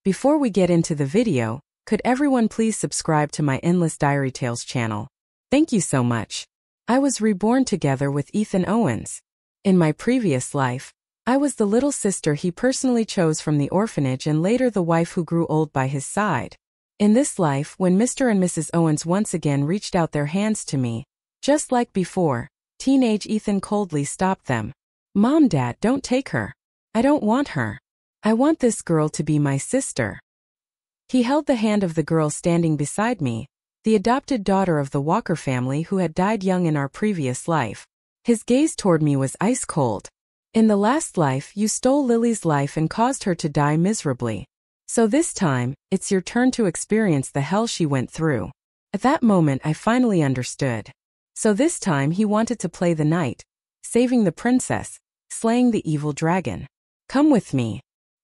Before we get into the video, could everyone please subscribe to my Endless Diary Tales channel? Thank you so much. I was reborn together with Ethan Owens. In my previous life, I was the little sister he personally chose from the orphanage and later the wife who grew old by his side. In this life, when Mr. and Mrs. Owens once again reached out their hands to me, just like before, teenage Ethan coldly stopped them. "Mom, Dad, don't take her. I don't want her. I want this girl to be my sister." He held the hand of the girl standing beside me, the adopted daughter of the Walker family who had died young in our previous life. His gaze toward me was ice cold. "In the last life, you stole Lily's life and caused her to die miserably. So this time, it's your turn to experience the hell she went through." At that moment, I finally understood. So this time he wanted to play the knight, saving the princess, slaying the evil dragon. "Come with me."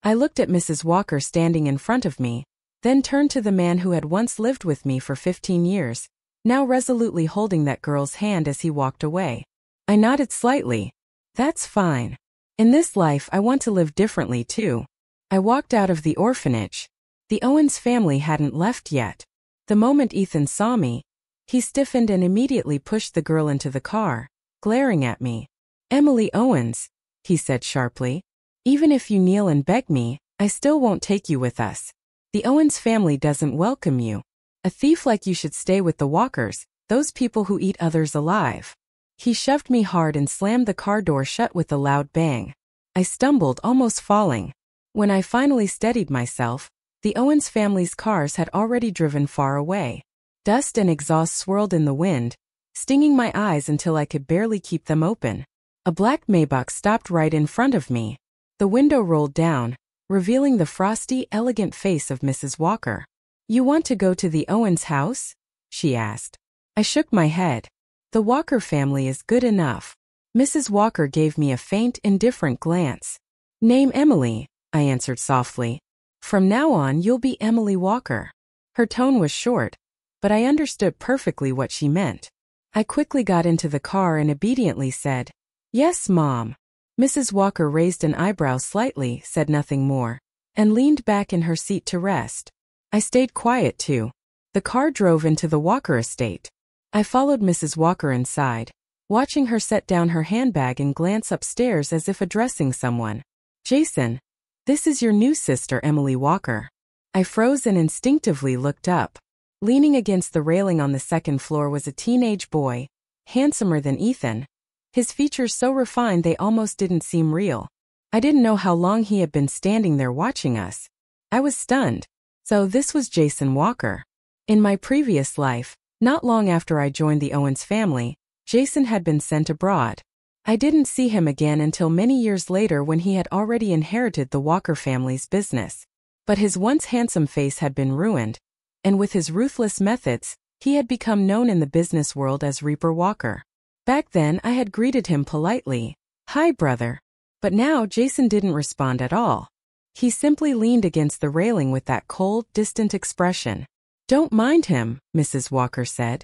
I looked at Mrs. Walker standing in front of me, then turned to the man who had once lived with me for 15 years, now resolutely holding that girl's hand as he walked away. I nodded slightly. "That's fine. In this life I want to live differently too." I walked out of the orphanage. The Owens family hadn't left yet. The moment Ethan saw me, he stiffened and immediately pushed the girl into the car, glaring at me. "Emily Owens," he said sharply, "even if you kneel and beg me, I still won't take you with us. The Owens family doesn't welcome you. A thief like you should stay with the Walkers, those people who eat others alive." He shoved me hard and slammed the car door shut with a loud bang. I stumbled, almost falling. When I finally steadied myself, the Owens family's cars had already driven far away. Dust and exhaust swirled in the wind, stinging my eyes until I could barely keep them open. A black Maybach stopped right in front of me. The window rolled down, revealing the frosty, elegant face of Mrs. Walker. "You want to go to the Owens house?" she asked. I shook my head. "The Walker family is good enough." Mrs. Walker gave me a faint, indifferent glance. "Name Emily," I answered softly. "From now on you'll be Emily Walker." Her tone was short, but I understood perfectly what she meant. I quickly got into the car and obediently said, "Yes, Mom." Mrs. Walker raised an eyebrow slightly, said nothing more, and leaned back in her seat to rest. I stayed quiet too. The car drove into the Walker estate. I followed Mrs. Walker inside, watching her set down her handbag and glance upstairs as if addressing someone. "Jason, this is your new sister, Emily Walker." I froze and instinctively looked up. Leaning against the railing on the second floor was a teenage boy, handsomer than Ethan, his features so refined they almost didn't seem real. I didn't know how long he had been standing there watching us. I was stunned. So this was Jason Walker. In my previous life, not long after I joined the Owens family, Jason had been sent abroad. I didn't see him again until many years later when he had already inherited the Walker family's business. But his once handsome face had been ruined, and with his ruthless methods, he had become known in the business world as Reaper Walker. Back then I had greeted him politely, "Hi, brother." But now Jason didn't respond at all. He simply leaned against the railing with that cold, distant expression. "Don't mind him," Mrs. Walker said.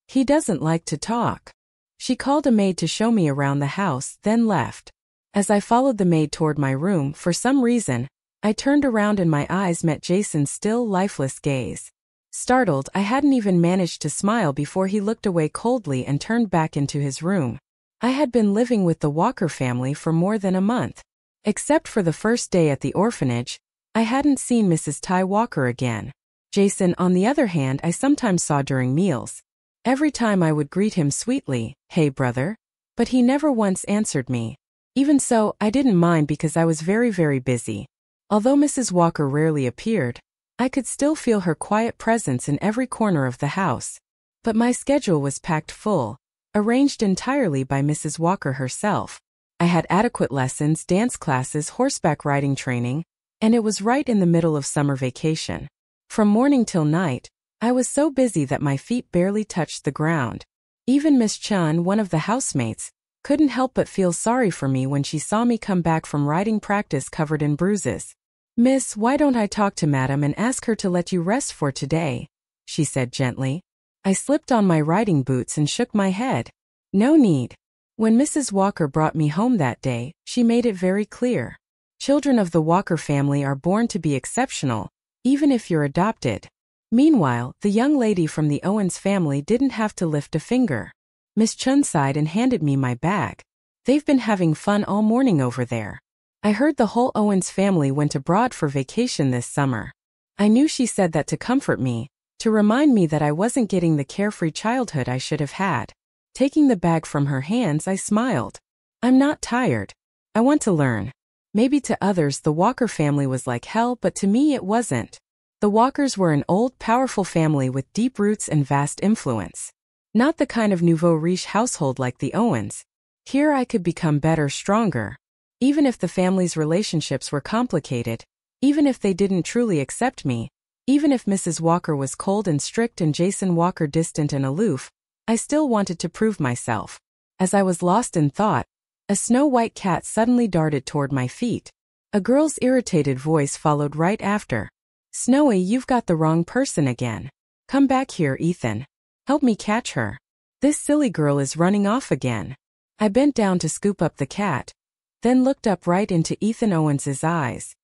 "He doesn't like to talk." She called a maid to show me around the house, then left. As I followed the maid toward my room, for some reason, I turned around and my eyes met Jason's still, lifeless gaze. Startled, I hadn't even managed to smile before he looked away coldly and turned back into his room. I had been living with the Walker family for more than a month. Except for the first day at the orphanage, I hadn't seen Mrs. Ty Walker again. Jason, on the other hand, I sometimes saw during meals. Every time I would greet him sweetly, "Hey, brother," but he never once answered me. Even so, I didn't mind because I was very, very busy. Although Mrs. Walker rarely appeared, I could still feel her quiet presence in every corner of the house. But my schedule was packed full, arranged entirely by Mrs. Walker herself. I had adequate lessons, dance classes, horseback riding training, and it was right in the middle of summer vacation. From morning till night, I was so busy that my feet barely touched the ground. Even Miss Chun, one of the housemates, couldn't help but feel sorry for me when she saw me come back from riding practice covered in bruises. "Miss, why don't I talk to Madam and ask her to let you rest for today?" she said gently. I slipped on my riding boots and shook my head. "No need." When Mrs. Walker brought me home that day, she made it very clear. Children of the Walker family are born to be exceptional, even if you're adopted. Meanwhile, the young lady from the Owens family didn't have to lift a finger. Miss Chun sighed and handed me my bag. They've been having fun all morning over there. I heard the whole Owens family went abroad for vacation this summer. I knew she said that to comfort me, to remind me that I wasn't getting the carefree childhood I should have had. Taking the bag from her hands, I smiled. I'm not tired. I want to learn. Maybe to others the Walker family was like hell, but to me it wasn't. The Walkers were an old, powerful family with deep roots and vast influence. Not the kind of nouveau riche household like the Owens. Here I could become better, stronger. Even if the family's relationships were complicated, even if they didn't truly accept me, even if Mrs. Walker was cold and strict and Jason Walker distant and aloof, I still wanted to prove myself. As I was lost in thought, a snow-white cat suddenly darted toward my feet. A girl's irritated voice followed right after. Snowy, you've got the wrong person again. Come back here, Ethan. Help me catch her. This silly girl is running off again. I bent down to scoop up the cat, then looked up right into Ethan Owens's eyes.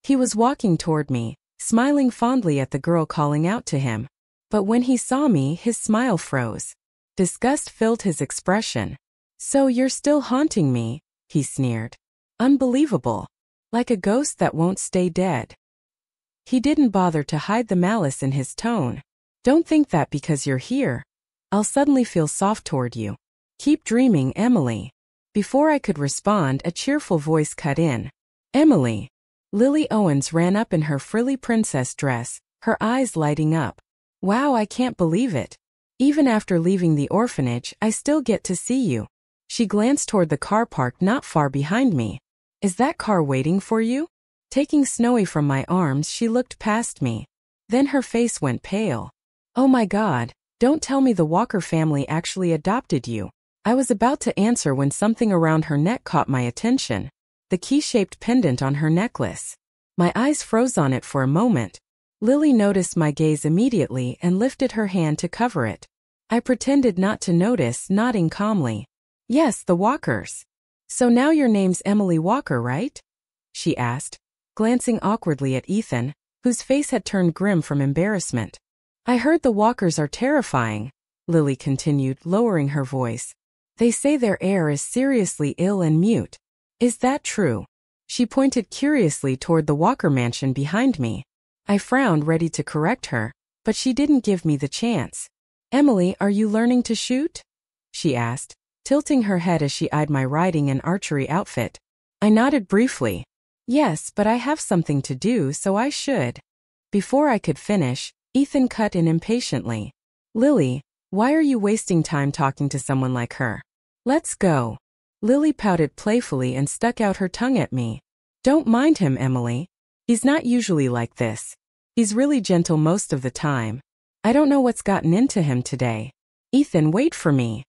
He was walking toward me, smiling fondly at the girl calling out to him. But when he saw me, his smile froze. Disgust filled his expression. So you're still haunting me, he sneered. Unbelievable. Like a ghost that won't stay dead. He didn't bother to hide the malice in his tone. Don't think that because you're here, I'll suddenly feel soft toward you. Keep dreaming, Emily. Before I could respond, a cheerful voice cut in. Emily. Lily Owens ran up in her frilly princess dress, her eyes lighting up. Wow, I can't believe it. Even after leaving the orphanage, I still get to see you. She glanced toward the car parked not far behind me. Is that car waiting for you? Taking Snowy from my arms, she looked past me. Then her face went pale. Oh my God, don't tell me the Walker family actually adopted you. I was about to answer when something around her neck caught my attention. The key-shaped pendant on her necklace. My eyes froze on it for a moment. Lily noticed my gaze immediately and lifted her hand to cover it. I pretended not to notice, nodding calmly. Yes, the Walkers. So now your name's Emily Walker, right? She asked, glancing awkwardly at Ethan, whose face had turned grim from embarrassment. I heard the Walkers are terrifying, Lily continued, lowering her voice. They say their heir is seriously ill and mute. Is that true? She pointed curiously toward the Walker mansion behind me. I frowned, ready to correct her, but she didn't give me the chance. Emily, are you learning to shoot? She asked, tilting her head as she eyed my riding and archery outfit. I nodded briefly. Yes, but I have something to do, so I should. Before I could finish, Ethan cut in impatiently. Lily, why are you wasting time talking to someone like her? Let's go. Lily pouted playfully and stuck out her tongue at me. Don't mind him, Emily. He's not usually like this. He's really gentle most of the time. I don't know what's gotten into him today. Ethan, wait for me.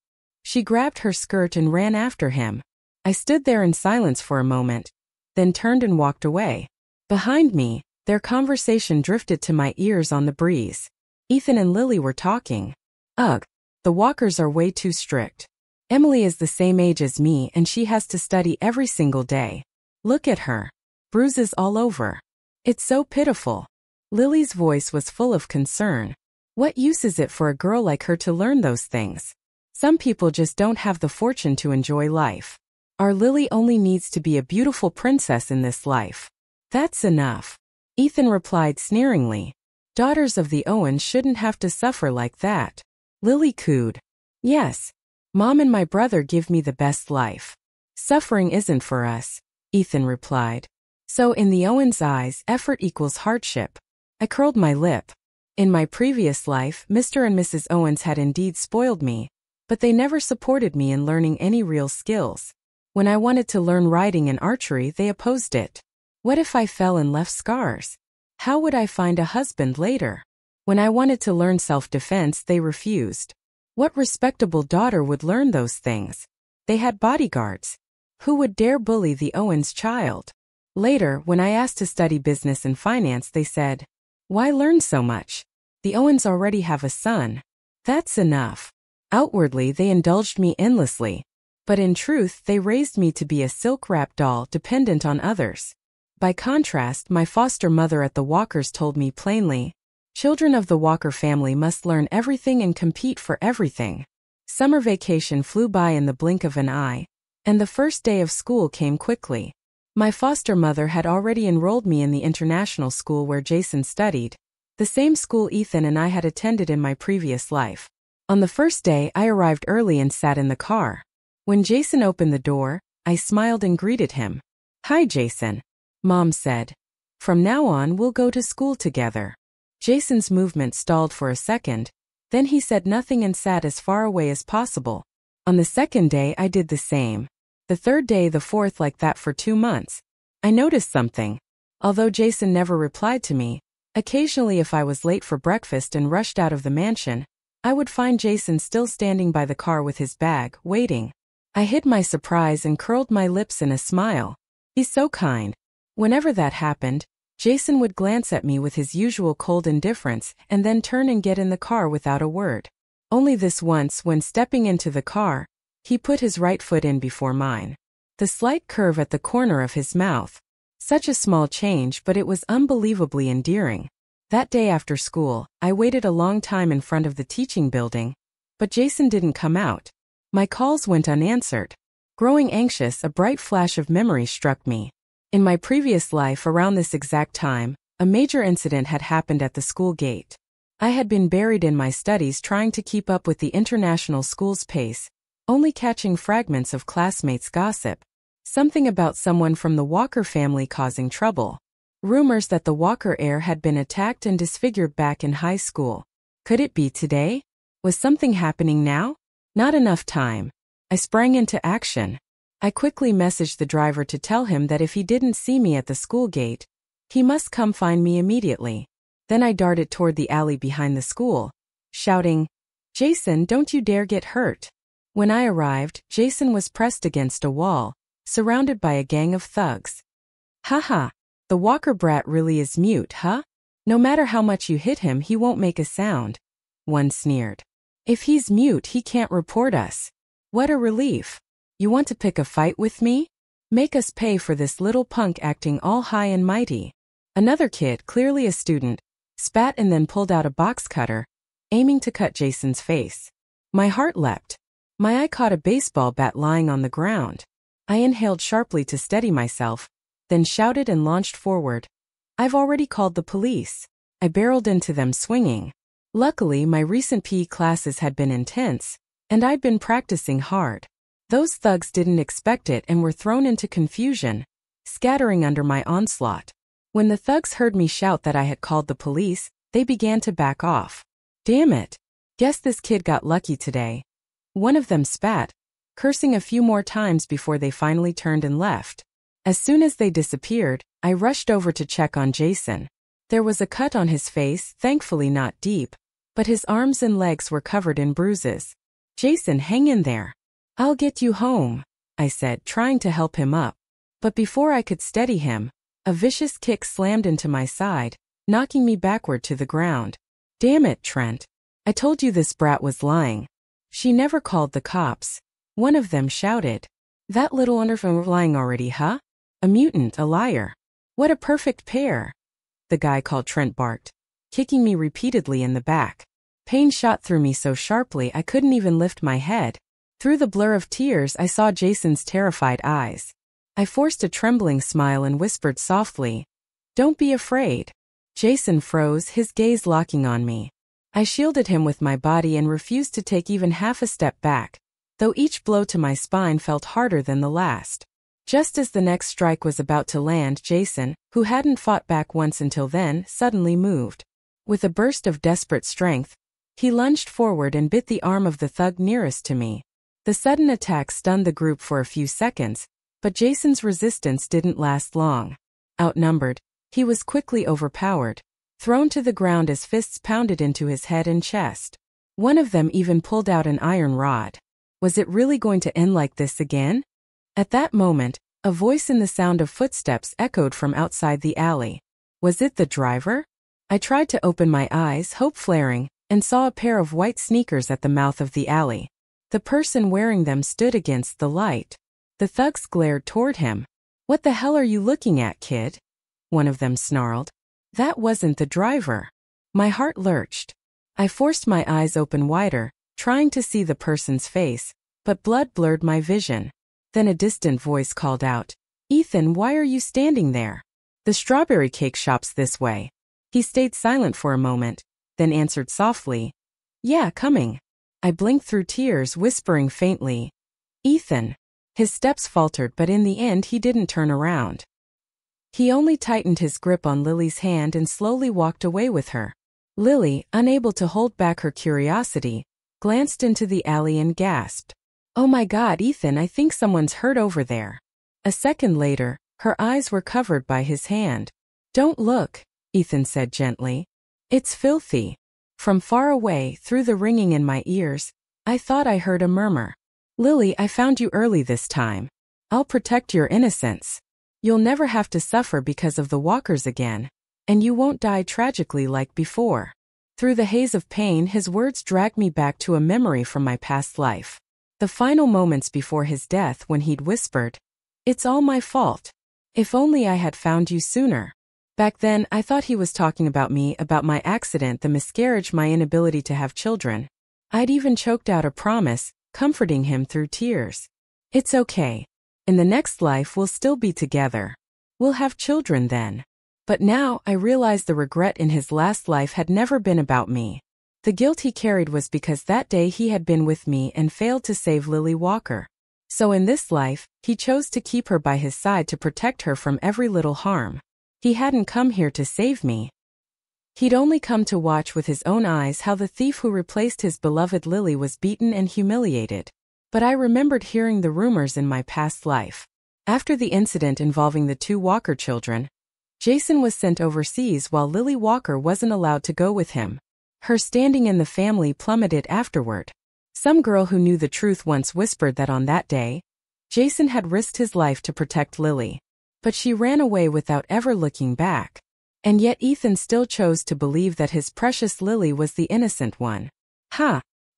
She grabbed her skirt and ran after him. I stood there in silence for a moment, then turned and walked away. Behind me, their conversation drifted to my ears on the breeze. Ethan and Lily were talking. Ugh, the Walkers are way too strict. Emily is the same age as me and she has to study every single day. Look at her. Bruises all over. It's so pitiful. Lily's voice was full of concern. What use is it for a girl like her to learn those things? Some people just don't have the fortune to enjoy life. Our Lily only needs to be a beautiful princess in this life. That's enough. Ethan replied sneeringly. Daughters of the Owens shouldn't have to suffer like that. Lily cooed. Yes. Mom and my brother give me the best life. Suffering isn't for us, Ethan replied. So in the Owens' eyes, effort equals hardship. I curled my lip. In my previous life, Mr. and Mrs. Owens had indeed spoiled me, but they never supported me in learning any real skills. When I wanted to learn riding and archery, they opposed it. What if I fell and left scars? How would I find a husband later? When I wanted to learn self-defense, they refused. What respectable daughter would learn those things? They had bodyguards. Who would dare bully the Owens child? Later, when I asked to study business and finance, they said, why learn so much? The Owens already have a son. That's enough. Outwardly, they indulged me endlessly. But in truth, they raised me to be a silk-wrapped doll dependent on others. By contrast, my foster mother at the Walkers told me plainly, children of the Walker family must learn everything and compete for everything. Summer vacation flew by in the blink of an eye, and the first day of school came quickly. My foster mother had already enrolled me in the international school where Jason studied, the same school Ethan and I had attended in my previous life. On the first day, I arrived early and sat in the car. When Jason opened the door, I smiled and greeted him. "Hi, Jason," Mom said. "From now on, we'll go to school together." Jason's movement stalled for a second, then he said nothing and sat as far away as possible. On the second day, I did the same. The third day, the fourth, like that for 2 months. I noticed something. Although Jason never replied to me, occasionally if I was late for breakfast and rushed out of the mansion, I would find Jason still standing by the car with his bag, waiting. I hid my surprise and curled my lips in a smile. He's so kind. Whenever that happened, Jason would glance at me with his usual cold indifference and then turn and get in the car without a word. Only this once, when stepping into the car, he put his right foot in before mine. The slight curve at the corner of his mouth. Such a small change, but it was unbelievably endearing. That day after school, I waited a long time in front of the teaching building, but Jason didn't come out. My calls went unanswered. Growing anxious, a bright flash of memory struck me. In my previous life, around this exact time, a major incident had happened at the school gate. I had been buried in my studies trying to keep up with the international school's pace, only catching fragments of classmates' gossip. Something about someone from the Walker family causing trouble. Rumors that the Walker heir had been attacked and disfigured back in high school. Could it be today? Was something happening now? Not enough time. I sprang into action. I quickly messaged the driver to tell him that if he didn't see me at the school gate, he must come find me immediately. Then I darted toward the alley behind the school, shouting, "Jason, don't you dare get hurt." When I arrived, Jason was pressed against a wall, surrounded by a gang of thugs. "Haha, the Walker brat really is mute, huh? No matter how much you hit him, he won't make a sound," one sneered. "If he's mute, he can't report us. What a relief. You want to pick a fight with me? Make us pay for this little punk acting all high and mighty." Another kid, clearly a student, spat and then pulled out a box cutter, aiming to cut Jason's face. My heart leapt. My eye caught a baseball bat lying on the ground. I inhaled sharply to steady myself, then shouted and launched forward. "I've already called the police." I barreled into them swinging. Luckily, my recent PE classes had been intense, and I'd been practicing hard. Those thugs didn't expect it and were thrown into confusion, scattering under my onslaught. When the thugs heard me shout that I had called the police, they began to back off. "Damn it. Guess this kid got lucky today." One of them spat, cursing a few more times before they finally turned and left. As soon as they disappeared, I rushed over to check on Jason. There was a cut on his face, thankfully not deep, but his arms and legs were covered in bruises. "Jason, hang in there. I'll get you home," I said, trying to help him up. But before I could steady him, a vicious kick slammed into my side, knocking me backward to the ground. "Damn it, Trent. I told you this brat was lying. She never called the cops," one of them shouted. "That little wonderful lying already, huh? A mutant, a liar. What a perfect pair," the guy called Trent barked, kicking me repeatedly in the back. Pain shot through me so sharply I couldn't even lift my head. Through the blur of tears, I saw Jason's terrified eyes. I forced a trembling smile and whispered softly, "Don't be afraid." Jason froze, his gaze locking on me. I shielded him with my body and refused to take even half a step back, though each blow to my spine felt harder than the last. Just as the next strike was about to land, Jason, who hadn't fought back once until then, suddenly moved. With a burst of desperate strength, he lunged forward and bit the arm of the thug nearest to me. The sudden attack stunned the group for a few seconds, but Jason's resistance didn't last long. Outnumbered, he was quickly overpowered, thrown to the ground as fists pounded into his head and chest. One of them even pulled out an iron rod. Was it really going to end like this again? At that moment, a voice and the sound of footsteps echoed from outside the alley. Was it the driver? I tried to open my eyes, hope flaring, and saw a pair of white sneakers at the mouth of the alley. The person wearing them stood against the light. The thugs glared toward him. "What the hell are you looking at, kid?" one of them snarled. That wasn't the driver. My heart lurched. I forced my eyes open wider, trying to see the person's face, but blood blurred my vision. Then a distant voice called out, "Ethan, why are you standing there? The strawberry cake shop's this way." He stayed silent for a moment, then answered softly, "Yeah, coming." I blinked through tears, whispering faintly, "Ethan." His steps faltered, but in the end he didn't turn around. He only tightened his grip on Lily's hand and slowly walked away with her. Lily, unable to hold back her curiosity, glanced into the alley and gasped, "Oh my God, Ethan, I think someone's hurt over there." A second later, her eyes were covered by his hand. "Don't look," Ethan said gently. "It's filthy." From far away, through the ringing in my ears, I thought I heard a murmur. "Lily, I found you early this time. I'll protect your innocence. You'll never have to suffer because of the walkers again. And you won't die tragically like before." Through the haze of pain, his words dragged me back to a memory from my past life. The final moments before his death when he'd whispered, "It's all my fault. If only I had found you sooner." Back then, I thought he was talking about me, about my accident, the miscarriage, my inability to have children. I'd even choked out a promise, comforting him through tears. "It's okay. In the next life we'll still be together. We'll have children then." But now, I realized the regret in his last life had never been about me. The guilt he carried was because that day he had been with me and failed to save Lily Walker. So in this life, he chose to keep her by his side to protect her from every little harm. He hadn't come here to save me. He'd only come to watch with his own eyes how the thief who replaced his beloved Lily was beaten and humiliated. But I remembered hearing the rumors in my past life. After the incident involving the 2 Walker children, Jason was sent overseas while Lily Walker wasn't allowed to go with him. Her standing in the family plummeted afterward. Some girl who knew the truth once whispered that on that day, Jason had risked his life to protect Lily. But she ran away without ever looking back. And yet Ethan still chose to believe that his precious Lily was the innocent one.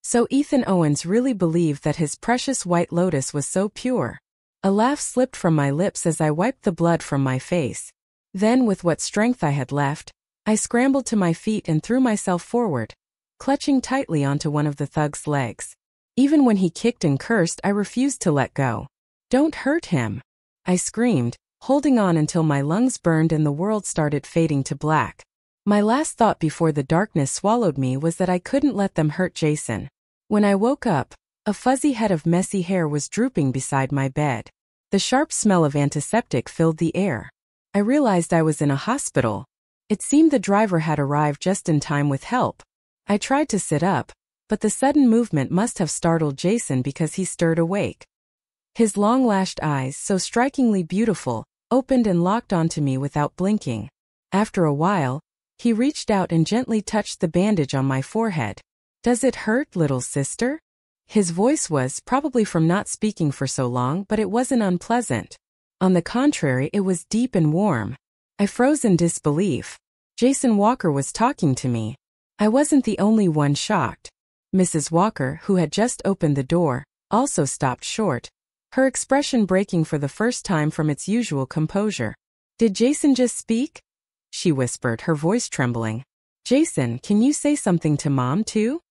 So Ethan Owens really believed that his precious White Lotus was so pure. A laugh slipped from my lips as I wiped the blood from my face. Then, with what strength I had left, I scrambled to my feet and threw myself forward, clutching tightly onto one of the thug's legs. Even when he kicked and cursed, I refused to let go. "Don't hurt him," I screamed, holding on until my lungs burned and the world started fading to black. My last thought before the darkness swallowed me was that I couldn't let them hurt Jason. When I woke up, a fuzzy head of messy hair was drooping beside my bed. The sharp smell of antiseptic filled the air. I realized I was in a hospital. It seemed the driver had arrived just in time with help. I tried to sit up, but the sudden movement must have startled Jason because he stirred awake. His long-lashed eyes, so strikingly beautiful, opened and locked onto me without blinking. After a while, he reached out and gently touched the bandage on my forehead. "Does it hurt, little sister?" His voice was, probably from not speaking for so long, but it wasn't unpleasant. On the contrary, it was deep and warm. I froze in disbelief. Jason Walker was talking to me. I wasn't the only one shocked. Mrs. Walker, who had just opened the door, also stopped short, her expression breaking for the first time from its usual composure. "Did Jason just speak?" she whispered, her voice trembling. "Jason, can you say something to Mom too?"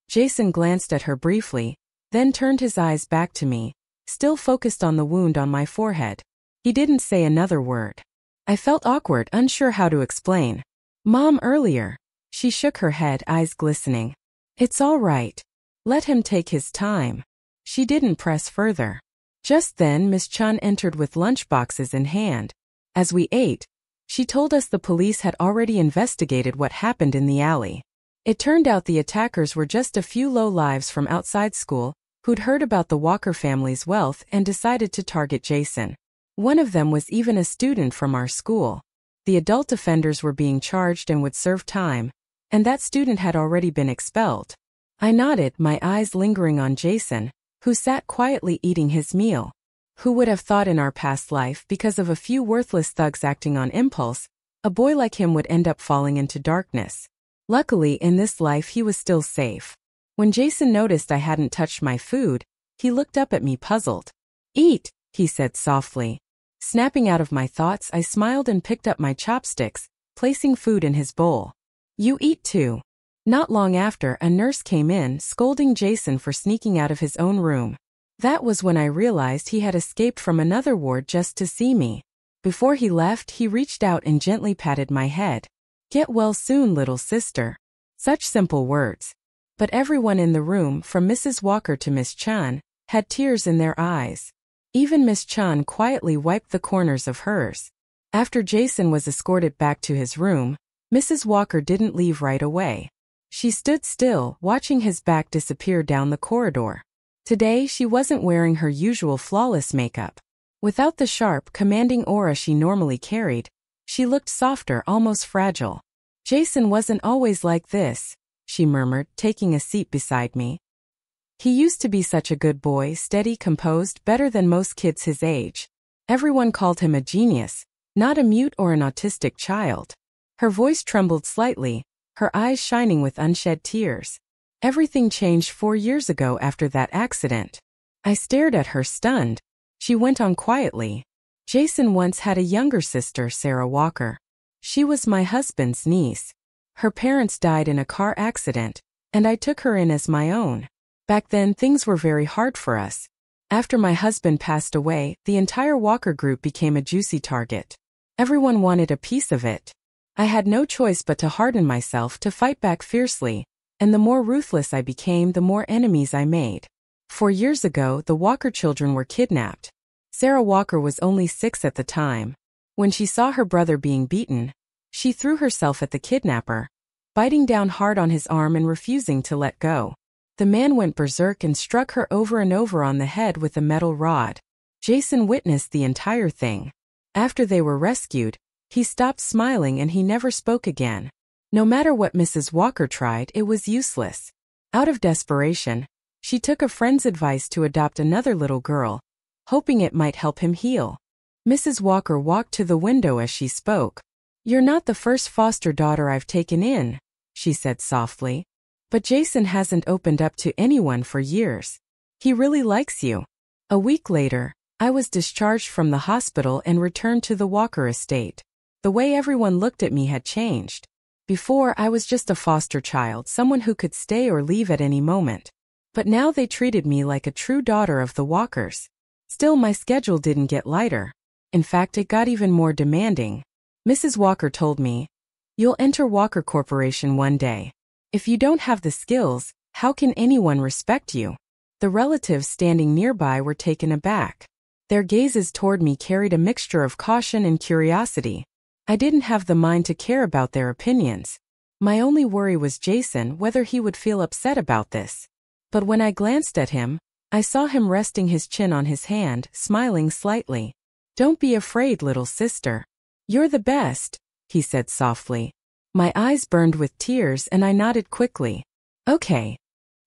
Jason glanced at her briefly, then turned his eyes back to me, still focused on the wound on my forehead. He didn't say another word. I felt awkward, unsure how to explain. "Mom, earlier." She shook her head, eyes glistening. "It's all right. Let him take his time." She didn't press further. Just then Miss Chun entered with lunchboxes in hand. As we ate, she told us the police had already investigated what happened in the alley. It turned out the attackers were just a few low-lives from outside school, who'd heard about the Walker family's wealth and decided to target Jason. One of them was even a student from our school. The adult offenders were being charged and would serve time, and that student had already been expelled. I nodded, my eyes lingering on Jason, who sat quietly eating his meal. Who would have thought in our past life, because of a few worthless thugs acting on impulse, a boy like him would end up falling into darkness? Luckily, in this life he was still safe. When Jason noticed I hadn't touched my food, he looked up at me puzzled. "Eat," he said softly. Snapping out of my thoughts, I smiled and picked up my chopsticks, placing food in his bowl. "You eat too." Not long after, a nurse came in, scolding Jason for sneaking out of his own room. That was when I realized he had escaped from another ward just to see me. Before he left, he reached out and gently patted my head. "Get well soon, little sister." Such simple words. But everyone in the room, from Mrs. Walker to Miss Chan, had tears in their eyes. Even Miss Chan quietly wiped the corners of hers. After Jason was escorted back to his room, Mrs. Walker didn't leave right away. She stood still, watching his back disappear down the corridor. Today, she wasn't wearing her usual flawless makeup. Without the sharp, commanding aura she normally carried, she looked softer, almost fragile. "Jason wasn't always like this," she murmured, taking a seat beside me. "He used to be such a good boy, steady, composed, better than most kids his age. Everyone called him a genius, not a mute or an autistic child." Her voice trembled slightly, her eyes shining with unshed tears. "Everything changed 4 years ago after that accident." I stared at her, stunned. She went on quietly. "Jason once had a younger sister, Sarah Walker. She was my husband's niece. Her parents died in a car accident, and I took her in as my own. Back then, things were very hard for us. After my husband passed away, the entire Walker group became a juicy target. Everyone wanted a piece of it. I had no choice but to harden myself, to fight back fiercely, and the more ruthless I became, the more enemies I made. 4 years ago, the Walker children were kidnapped. Sarah Walker was only 6 at the time. When she saw her brother being beaten, she threw herself at the kidnapper, biting down hard on his arm and refusing to let go. The man went berserk and struck her over and over on the head with a metal rod. Jason witnessed the entire thing. After they were rescued, he stopped smiling and he never spoke again. No matter what Mrs. Walker tried, it was useless. Out of desperation, she took a friend's advice to adopt another little girl, hoping it might help him heal. Mrs. Walker walked to the window as she spoke. "You're not the first foster daughter I've taken in," she said softly. "But Jason hasn't opened up to anyone for years. He really likes you." A week later, I was discharged from the hospital and returned to the Walker estate. The way everyone looked at me had changed. Before, I was just a foster child, someone who could stay or leave at any moment. But now they treated me like a true daughter of the Walkers. Still, my schedule didn't get lighter. In fact, it got even more demanding. Mrs. Walker told me, "You'll enter Walker Corporation one day. If you don't have the skills, how can anyone respect you?" The relatives standing nearby were taken aback. Their gazes toward me carried a mixture of caution and curiosity. I didn't have the mind to care about their opinions. My only worry was Jason, whether he would feel upset about this. But when I glanced at him, I saw him resting his chin on his hand, smiling slightly. "Don't be afraid, little sister. You're the best," he said softly. My eyes burned with tears and I nodded quickly. "Okay."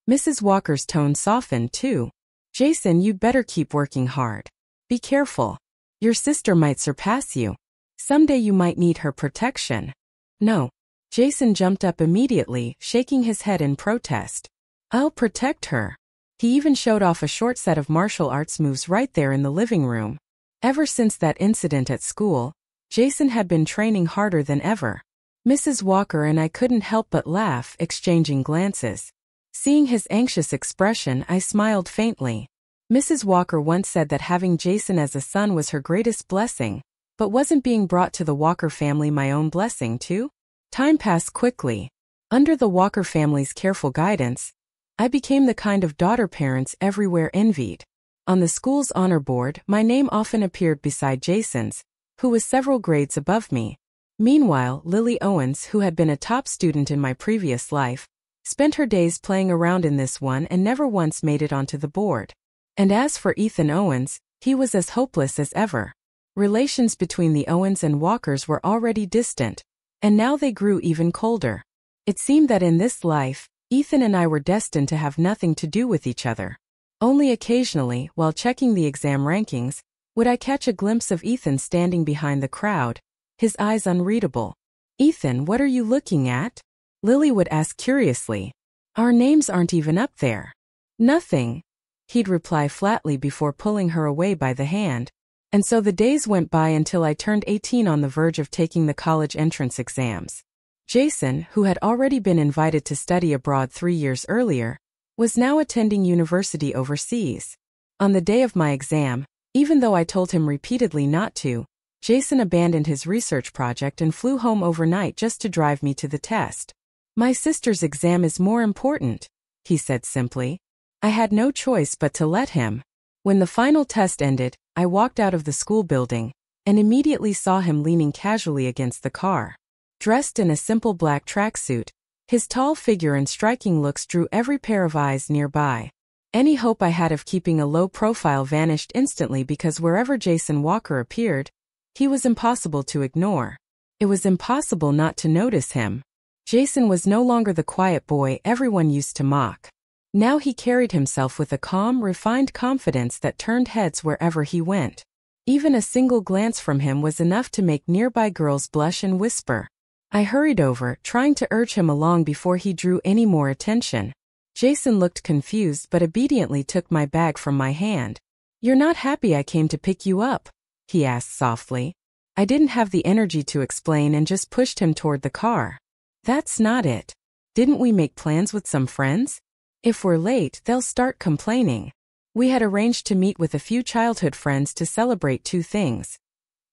Mrs. Walker's tone softened too. "Jason, you'd better keep working hard. Be careful. Your sister might surpass you. Someday you might need her protection." "No." Jason jumped up immediately, shaking his head in protest. "I'll protect her." He even showed off a short set of martial arts moves right there in the living room. Ever since that incident at school, Jason had been training harder than ever. Mrs. Walker and I couldn't help but laugh, exchanging glances. Seeing his anxious expression, I smiled faintly. Mrs. Walker once said that having Jason as a son was her greatest blessing, but wasn't being brought to the Walker family my own blessing too? Time passed quickly. Under the Walker family's careful guidance, I became the kind of daughter parents everywhere envied. On the school's honor board, my name often appeared beside Jason's, who was several grades above me. Meanwhile, Lily Owens, who had been a top student in my previous life, spent her days playing around in this one and never once made it onto the board. And as for Ethan Owens, he was as hopeless as ever. Relations between the Owens and Walkers were already distant, and now they grew even colder. It seemed that in this life, Ethan and I were destined to have nothing to do with each other. Only occasionally, while checking the exam rankings, would I catch a glimpse of Ethan standing behind the crowd, his eyes unreadable. "Ethan, what are you looking at?" Lily would ask curiously. Our names aren't even up there. Nothing, he'd reply flatly before pulling her away by the hand. And so the days went by until I turned 18 on the verge of taking the college entrance exams. Jason, who had already been invited to study abroad 3 years earlier, was now attending university overseas. On the day of my exam, even though I told him repeatedly not to, Jason abandoned his research project and flew home overnight just to drive me to the test. "My sister's exam is more important," he said simply. I had no choice but to let him. When the final test ended, I walked out of the school building and immediately saw him leaning casually against the car. Dressed in a simple black tracksuit, his tall figure and striking looks drew every pair of eyes nearby. Any hope I had of keeping a low profile vanished instantly because wherever Jason Walker appeared, he was impossible to ignore. It was impossible not to notice him. Jason was no longer the quiet boy everyone used to mock. Now he carried himself with a calm, refined confidence that turned heads wherever he went. Even a single glance from him was enough to make nearby girls blush and whisper. I hurried over, trying to urge him along before he drew any more attention. Jason looked confused but obediently took my bag from my hand. "You're not happy I came to pick you up?" he asked softly. I didn't have the energy to explain and just pushed him toward the car. "That's not it. Didn't we make plans with some friends? If we're late, they'll start complaining." We had arranged to meet with a few childhood friends to celebrate two things: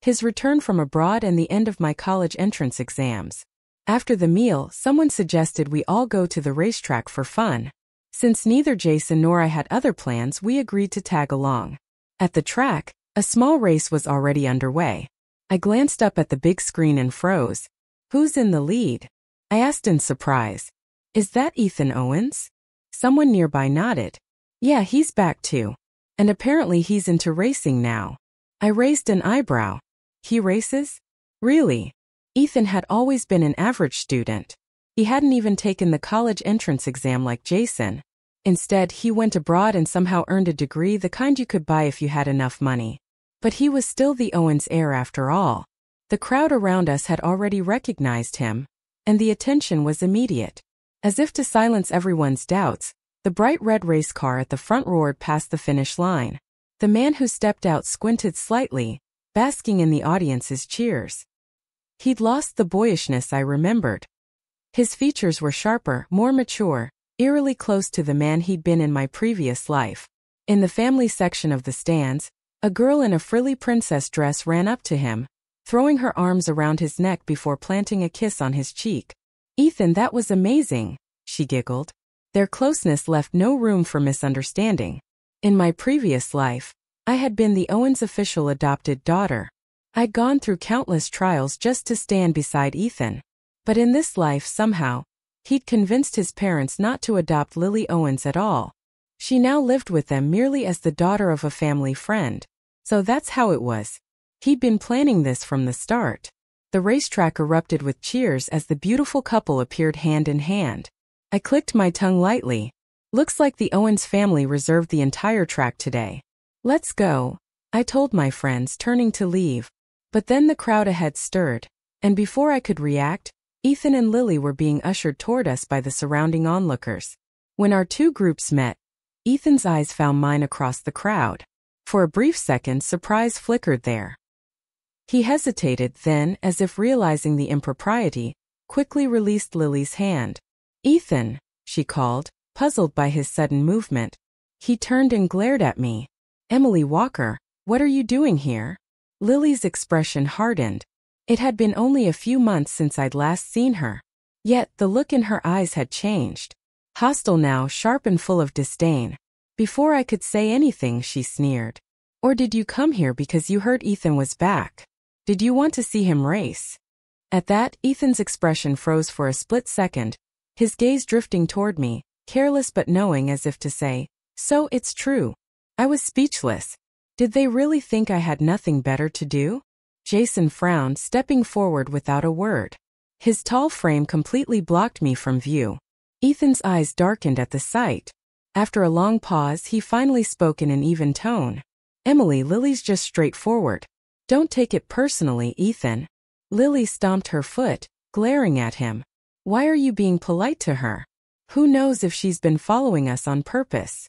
his return from abroad and the end of my college entrance exams. After the meal, someone suggested we all go to the racetrack for fun. Since neither Jason nor I had other plans, we agreed to tag along. At the track, a small race was already underway. I glanced up at the big screen and froze. "Who's in the lead?" I asked in surprise. "Is that Ethan Owens?" Someone nearby nodded. "Yeah, he's back too. And apparently he's into racing now." I raised an eyebrow. "He races?" "Really?" Ethan had always been an average student. He hadn't even taken the college entrance exam like Jason. Instead, he went abroad and somehow earned a degree, the kind you could buy if you had enough money. But he was still the Owens heir after all. The crowd around us had already recognized him, and the attention was immediate. As if to silence everyone's doubts, the bright red race car at the front roared past the finish line. The man who stepped out squinted slightly, basking in the audience's cheers. He'd lost the boyishness I remembered. His features were sharper, more mature, eerily close to the man he'd been in my previous life. In the family section of the stands, a girl in a frilly princess dress ran up to him, throwing her arms around his neck before planting a kiss on his cheek. "Ethan, that was amazing," she giggled. Their closeness left no room for misunderstanding. In my previous life, I had been the Owens' official adopted daughter. I'd gone through countless trials just to stand beside Ethan. But in this life somehow, he'd convinced his parents not to adopt Lily Owens at all. She now lived with them merely as the daughter of a family friend. So that's how it was. He'd been planning this from the start. The racetrack erupted with cheers as the beautiful couple appeared hand in hand. I clicked my tongue lightly. Looks like the Owens family reserved the entire track today. "Let's go," I told my friends, turning to leave. But then the crowd ahead stirred, and before I could react, Ethan and Lily were being ushered toward us by the surrounding onlookers. When our two groups met, Ethan's eyes found mine across the crowd. For a brief second, surprise flickered there. He hesitated, then, as if realizing the impropriety, quickly released Lily's hand. "Ethan," she called, puzzled by his sudden movement. He turned and glared at me. "Emily Walker, what are you doing here?" Lily's expression hardened. It had been only a few months since I'd last seen her. Yet, the look in her eyes had changed. Hostile now, sharp and full of disdain. Before I could say anything, she sneered. "Or did you come here because you heard Ethan was back? Did you want to see him race?" At that, Ethan's expression froze for a split second, his gaze drifting toward me, careless but knowing, as if to say, "So it's true." I was speechless. Did they really think I had nothing better to do? Jason frowned, stepping forward without a word. His tall frame completely blocked me from view. Ethan's eyes darkened at the sight. After a long pause, he finally spoke in an even tone. "Emily, Lily's just straightforward. Don't take it personally, Ethan." Lily stomped her foot, glaring at him. "Why are you being polite to her?" Who knows if she's been following us on purpose?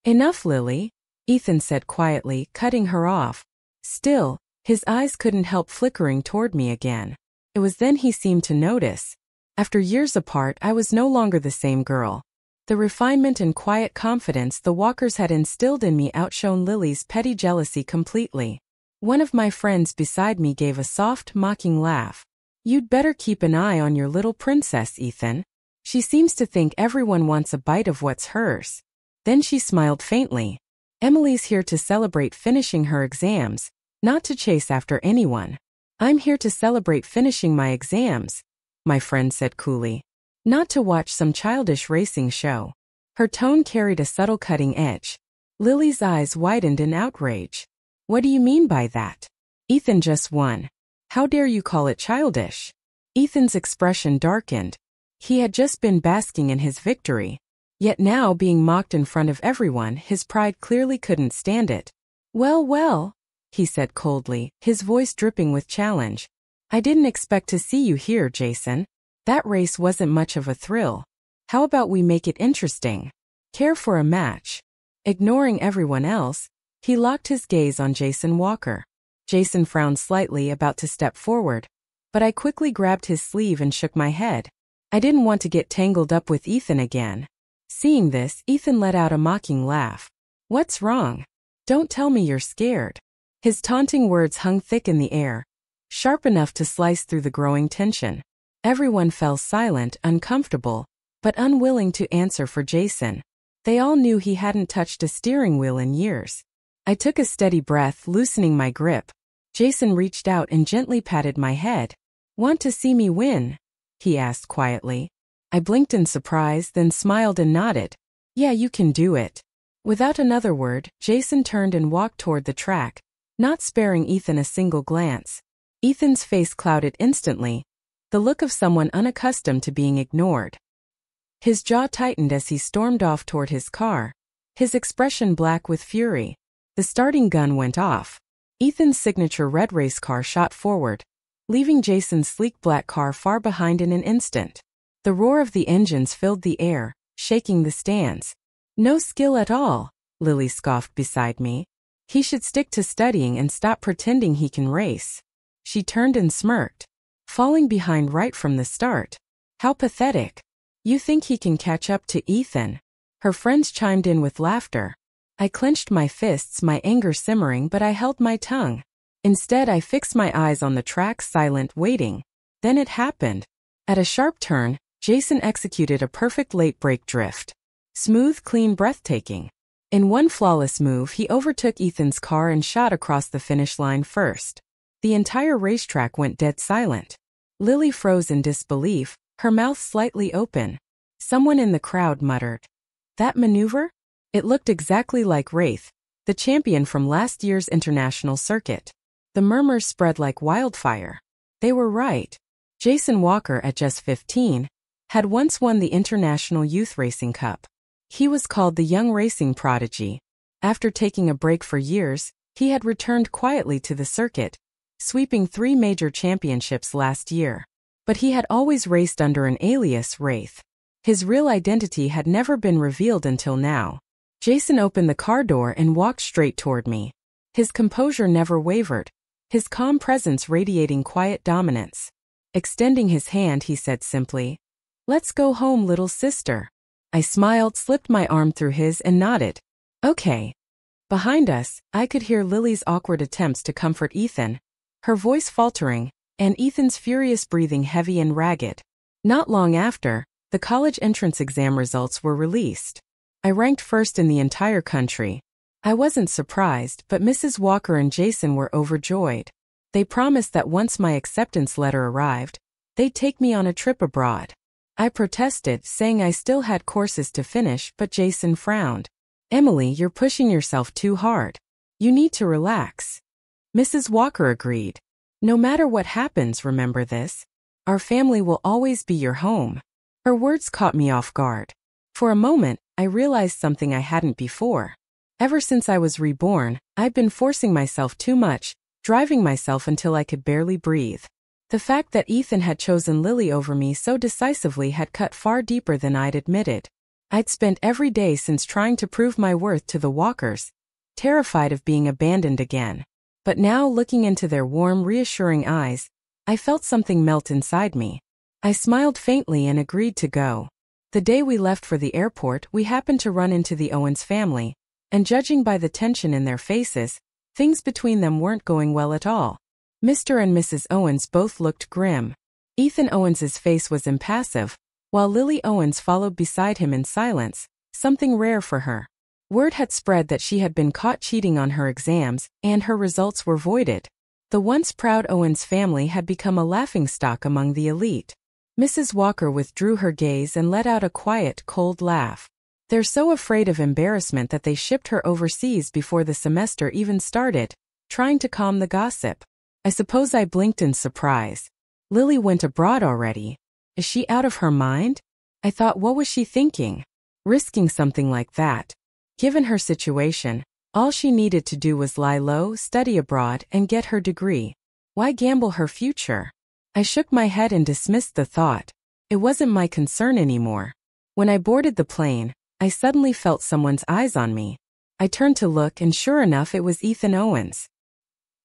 Enough, Lily, Ethan said quietly, cutting her off. Still, his eyes couldn't help flickering toward me again. It was then he seemed to notice. After years apart, I was no longer the same girl. The refinement and quiet confidence the Walkers had instilled in me outshone Lily's petty jealousy completely. One of my friends beside me gave a soft, mocking laugh. You'd better keep an eye on your little princess, Ethan. She seems to think everyone wants a bite of what's hers. Then she smiled faintly. Emily's here to celebrate finishing her exams, not to chase after anyone. I'm here to celebrate finishing my exams, my friend said coolly. Not to watch some childish racing show. Her tone carried a subtle cutting edge. Lily's eyes widened in outrage. What do you mean by that? Ethan just won. How dare you call it childish? Ethan's expression darkened. He had just been basking in his victory. Yet now, being mocked in front of everyone, his pride clearly couldn't stand it. Well, he said coldly, his voice dripping with challenge. I didn't expect to see you here, Jason. That race wasn't much of a thrill. How about we make it interesting? Care for a match? Ignoring everyone else, he locked his gaze on Jason Walker. Jason frowned slightly, about to step forward, but I quickly grabbed his sleeve and shook my head. I didn't want to get tangled up with Ethan again. Seeing this, Ethan let out a mocking laugh. What's wrong? Don't tell me you're scared. His taunting words hung thick in the air, sharp enough to slice through the growing tension. Everyone fell silent, uncomfortable, but unwilling to answer for Jason. They all knew he hadn't touched a steering wheel in years. I took a steady breath, loosening my grip. Jason reached out and gently patted my head. Want to see me win? He asked quietly. I blinked in surprise, then smiled and nodded. Yeah, you can do it. Without another word, Jason turned and walked toward the track, not sparing Ethan a single glance. Ethan's face clouded instantly, the look of someone unaccustomed to being ignored. His jaw tightened as he stormed off toward his car, his expression black with fury. The starting gun went off. Ethan's signature red race car shot forward, leaving Jason's sleek black car far behind in an instant. The roar of the engines filled the air, shaking the stands. No skill at all, Lily scoffed beside me. He should stick to studying and stop pretending he can race. She turned and smirked. Falling behind right from the start. How pathetic. You think he can catch up to Ethan? Her friends chimed in with laughter. I clenched my fists, my anger simmering, but I held my tongue. Instead, I fixed my eyes on the track, silent, waiting. Then it happened. At a sharp turn, Jason executed a perfect late break drift. Smooth, clean, breathtaking. In one flawless move, he overtook Ethan's car and shot across the finish line first. The entire racetrack went dead silent. Lily froze in disbelief, her mouth slightly open. Someone in the crowd muttered, "That maneuver? It looked exactly like Wraith, the champion from last year's international circuit." The murmurs spread like wildfire. They were right. Jason Walker, at just 15, had once won the International Youth Racing Cup. He was called the Young Racing Prodigy. After taking a break for years, he had returned quietly to the circuit, sweeping 3 major championships last year. But he had always raced under an alias, Wraith. His real identity had never been revealed until now. Jason opened the car door and walked straight toward me. His composure never wavered, his calm presence radiating quiet dominance. Extending his hand, he said simply, "Let's go home, little sister." I smiled, slipped my arm through his, and nodded. Okay. Behind us, I could hear Lily's awkward attempts to comfort Ethan, her voice faltering, and Ethan's furious breathing heavy and ragged. Not long after, the college entrance exam results were released. I ranked first in the entire country. I wasn't surprised, but Mrs. Walker and Jason were overjoyed. They promised that once my acceptance letter arrived, they'd take me on a trip abroad. I protested, saying I still had courses to finish, but Jason frowned. "Emily, you're pushing yourself too hard. You need to relax." Mrs. Walker agreed. "No matter what happens, remember this. Our family will always be your home." Her words caught me off guard. For a moment, I realized something I hadn't before. Ever since I was reborn, I'd been forcing myself too much, driving myself until I could barely breathe. The fact that Ethan had chosen Lily over me so decisively had cut far deeper than I'd admitted. I'd spent every day since trying to prove my worth to the Walkers, terrified of being abandoned again. But now, looking into their warm, reassuring eyes, I felt something melt inside me. I smiled faintly and agreed to go. The day we left for the airport, we happened to run into the Owens family, and judging by the tension in their faces, things between them weren't going well at all. Mr. and Mrs. Owens both looked grim. Ethan Owens's face was impassive, while Lily Owens followed beside him in silence, something rare for her. Word had spread that she had been caught cheating on her exams, and her results were voided. The once proud Owens family had become a laughingstock among the elite. Mrs. Walker withdrew her gaze and let out a quiet, cold laugh. They're so afraid of embarrassment that they shipped her overseas before the semester even started, trying to calm the gossip. I suppose I blinked in surprise. Lily went abroad already. Is she out of her mind? I thought, what was she thinking? Risking something like that. Given her situation, all she needed to do was lie low, study abroad, and get her degree. Why gamble her future? I shook my head and dismissed the thought. It wasn't my concern anymore. When I boarded the plane, I suddenly felt someone's eyes on me. I turned to look, and sure enough, it was Ethan Owens.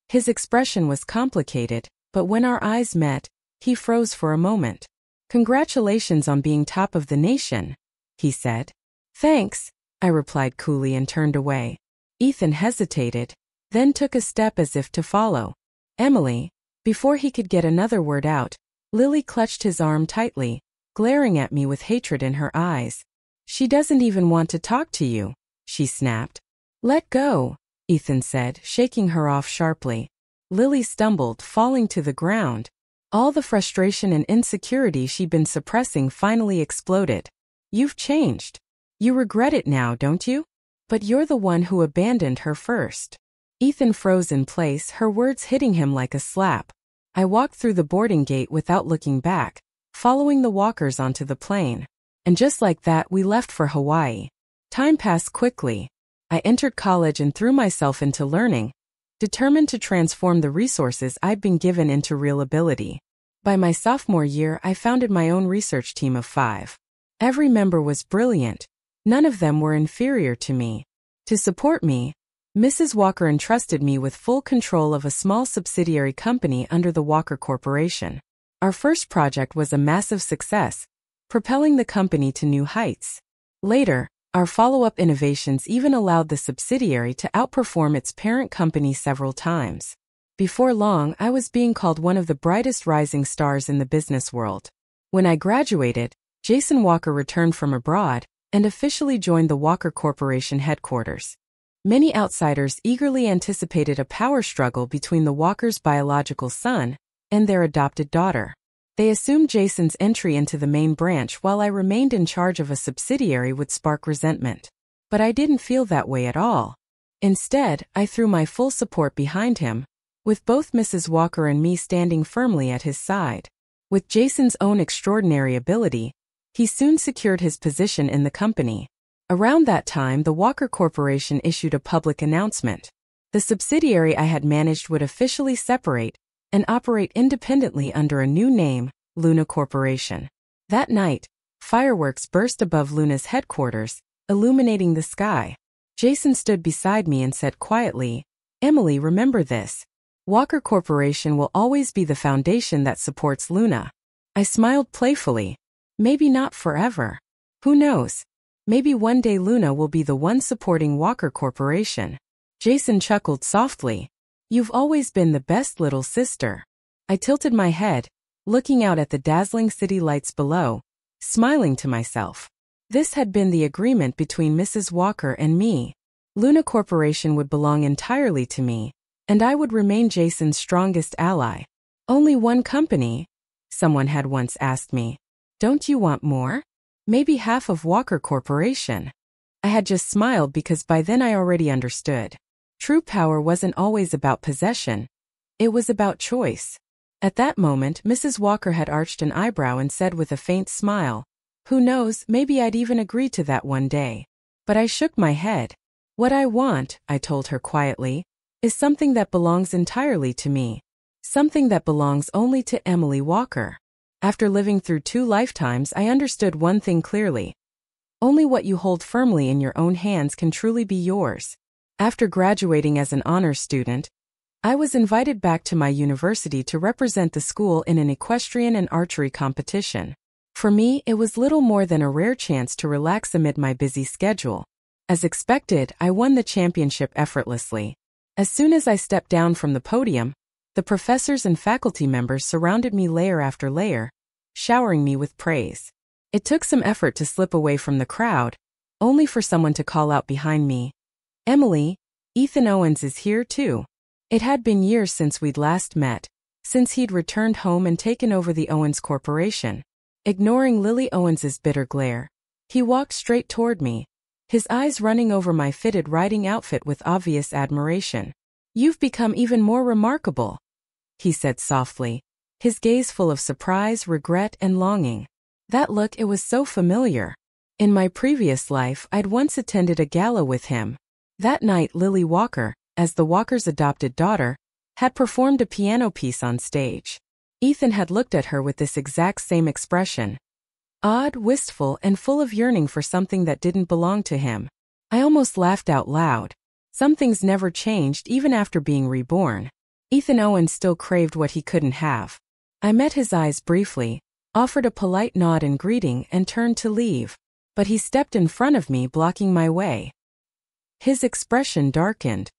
His expression was complicated, but when our eyes met, he froze for a moment. "Congratulations on being top of the nation," he said. "Thanks," I replied coolly and turned away. Ethan hesitated, then took a step as if to follow. "Emily," before he could get another word out, Lily clutched his arm tightly, glaring at me with hatred in her eyes. "She doesn't even want to talk to you," she snapped. "Let go," Ethan said, shaking her off sharply. Lily stumbled, falling to the ground. All the frustration and insecurity she'd been suppressing finally exploded. "You've changed. You regret it now, don't you? But you're the one who abandoned her first." Ethan froze in place, her words hitting him like a slap. I walked through the boarding gate without looking back, following the Walkers onto the plane. And just like that, we left for Hawaii. Time passed quickly. I entered college and threw myself into learning, determined to transform the resources I'd been given into real ability. By my sophomore year, I founded my own research team of 5. Every member was brilliant. None of them were inferior to me. To support me, Mrs. Walker entrusted me with full control of a small subsidiary company under the Walker Corporation. Our first project was a massive success, propelling the company to new heights. Later, our follow-up innovations even allowed the subsidiary to outperform its parent company several times. Before long, I was being called one of the brightest rising stars in the business world. When I graduated, Jason Walker returned from abroad and officially joined the Walker Corporation headquarters. Many outsiders eagerly anticipated a power struggle between the Walkers' biological son and their adopted daughter. They assumed Jason's entry into the main branch while I remained in charge of a subsidiary would spark resentment. But I didn't feel that way at all. Instead, I threw my full support behind him, with both Mrs. Walker and me standing firmly at his side. With Jason's own extraordinary ability, he soon secured his position in the company. Around that time, the Walker Corporation issued a public announcement. The subsidiary I had managed would officially separate and operate independently under a new name, Luna Corporation. That night, fireworks burst above Luna's headquarters, illuminating the sky. Jason stood beside me and said quietly, "Emily, remember this. Walker Corporation will always be the foundation that supports Luna." I smiled playfully. Maybe not forever. Who knows? Maybe one day Luna will be the one supporting Walker Corporation. Jason chuckled softly. "You've always been the best little sister." I tilted my head, looking out at the dazzling city lights below, smiling to myself. This had been the agreement between Mrs. Walker and me. Luna Corporation would belong entirely to me, and I would remain Jason's strongest ally. "Only one company?" someone had once asked me. "Don't you want more? Maybe half of Walker Corporation?" I had just smiled because by then I already understood. True power wasn't always about possession. It was about choice. At that moment, Mrs. Walker had arched an eyebrow and said with a faint smile, "Who knows, maybe I'd even agree to that one day." But I shook my head. "What I want," I told her quietly, "is something that belongs entirely to me. Something that belongs only to Emily Walker." After living through 2 lifetimes, I understood one thing clearly. Only what you hold firmly in your own hands can truly be yours. After graduating as an honors student, I was invited back to my university to represent the school in an equestrian and archery competition. For me, it was little more than a rare chance to relax amid my busy schedule. As expected, I won the championship effortlessly. As soon as I stepped down from the podium, the professors and faculty members surrounded me layer after layer, showering me with praise. It took some effort to slip away from the crowd, only for someone to call out behind me, "Emily, Ethan Owens is here too." It had been years since we'd last met, since he'd returned home and taken over the Owens Corporation. Ignoring Lily Owens's bitter glare, he walked straight toward me, his eyes running over my fitted riding outfit with obvious admiration. "You've become even more remarkable," he said softly, his gaze full of surprise, regret, and longing. That look, it was so familiar. In my previous life, I'd once attended a gala with him. That night, Lily Walker, as the Walkers' adopted daughter, had performed a piano piece on stage. Ethan had looked at her with this exact same expression. Odd, wistful, and full of yearning for something that didn't belong to him. I almost laughed out loud. Some things never changed even after being reborn. Ethan Owens still craved what he couldn't have. I met his eyes briefly, offered a polite nod in greeting, and turned to leave. But he stepped in front of me, blocking my way. His expression darkened.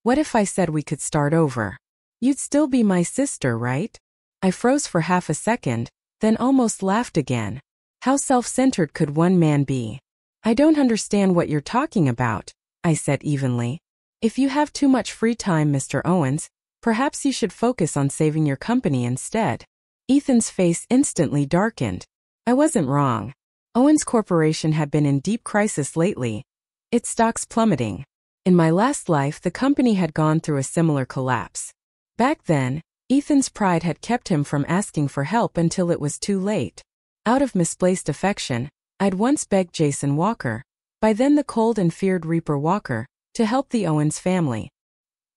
"What if I said we could start over? You'd still be my sister, right?" I froze for half a second, then almost laughed again. How self-centered could one man be? "I don't understand what you're talking about," I said evenly. "If you have too much free time, Mr. Owens, perhaps you should focus on saving your company instead." Ethan's face instantly darkened. I wasn't wrong. Owens Corporation had been in deep crisis lately, its stocks plummeting. In my last life, the company had gone through a similar collapse. Back then, Ethan's pride had kept him from asking for help until it was too late. Out of misplaced affection, I'd once begged Jason Walker, by then the cold and feared Reaper Walker, to help the Owens family.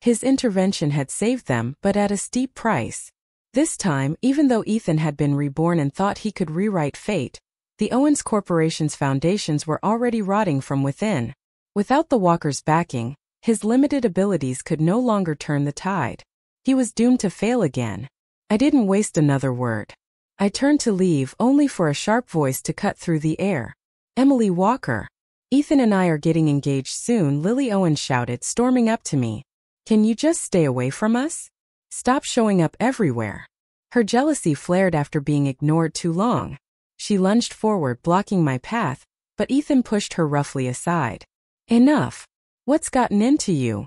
His intervention had saved them, but at a steep price. This time, even though Ethan had been reborn and thought he could rewrite fate, the Owens Corporation's foundations were already rotting from within. Without the Walker's backing, his limited abilities could no longer turn the tide. He was doomed to fail again. I didn't waste another word. I turned to leave, only for a sharp voice to cut through the air. "Emily Walker. Ethan and I are getting engaged soon," Lily Owens shouted, storming up to me. "Can you just stay away from us? Stop showing up everywhere." Her jealousy flared after being ignored too long. She lunged forward, blocking my path, but Ethan pushed her roughly aside. "Enough. What's gotten into you?"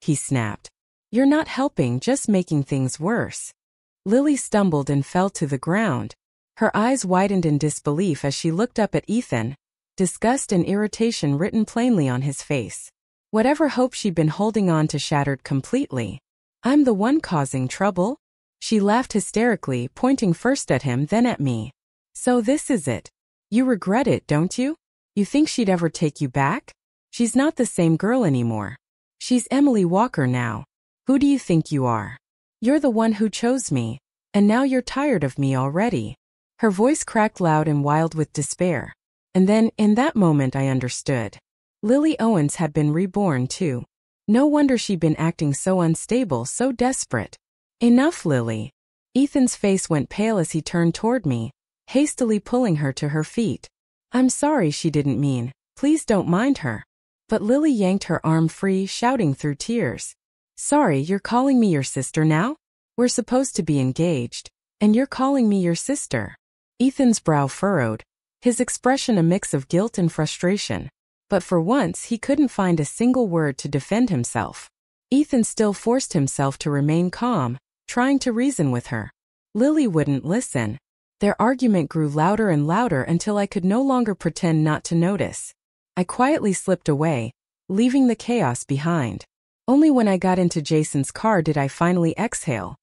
he snapped. "You're not helping, just making things worse." Lily stumbled and fell to the ground. Her eyes widened in disbelief as she looked up at Ethan, disgust and irritation written plainly on his face. Whatever hope she'd been holding on to shattered completely. "I'm the one causing trouble?" She laughed hysterically, pointing first at him, then at me. "So this is it. You regret it, don't you? You think she'd ever take you back? She's not the same girl anymore. She's Emily Walker now. Who do you think you are? You're the one who chose me, and now you're tired of me already." Her voice cracked loud and wild with despair. And then, in that moment, I understood. Lily Owens had been reborn too. No wonder she'd been acting so unstable, so desperate. "Enough, Lily." Ethan's face went pale as he turned toward me, hastily pulling her to her feet. "I'm sorry, she didn't mean. Please don't mind her." But Lily yanked her arm free, shouting through tears. "Sorry, you're calling me your sister now? We're supposed to be engaged, and you're calling me your sister." Ethan's brow furrowed, his expression a mix of guilt and frustration. But for once, he couldn't find a single word to defend himself. Ethan still forced himself to remain calm, trying to reason with her. Lily wouldn't listen. Their argument grew louder and louder until I could no longer pretend not to notice. I quietly slipped away, leaving the chaos behind. Only when I got into Jason's car did I finally exhale.